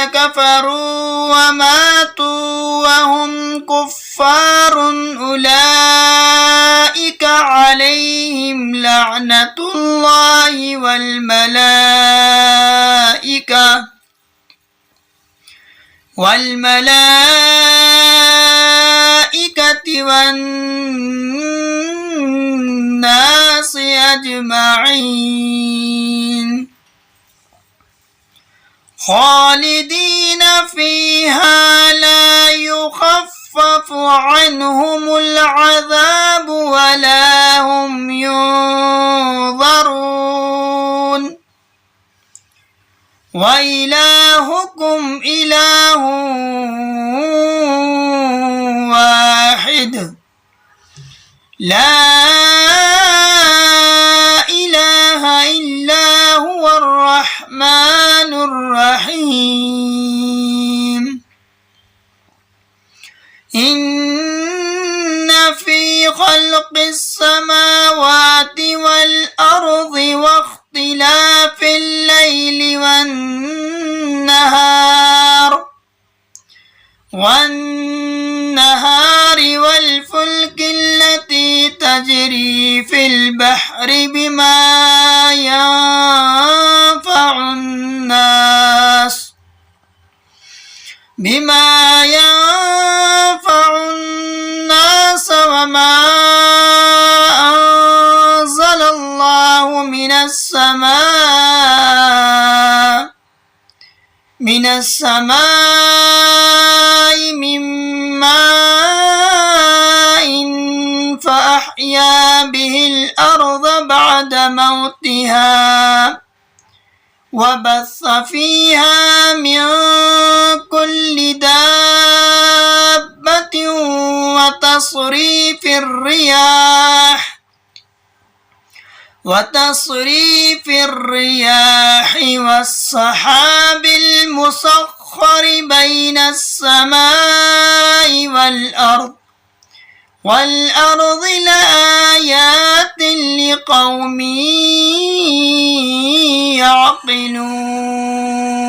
كفروا وماتوا وهم كفار أولئك عليهم لعنة الله والملائكة والناس أجمعين خالدين فيها لا يخفف عنهم العذاب ولا هم ينظرون وإلهكم إله واحد لا إله إلا هو الرحمن الرحيم إن في خلق السماوات والأرض واختلاف الليل والنهار والفلك التي تجري في البحر بما ينفع الناس وما أنزل الله من السماء من ماء فأحيا به الأرض بعد موتها وبث فيها من كل دابة وتصريف الرياح والسحاب المسخر بين السماء والأرض لآيات لقوم يعقلون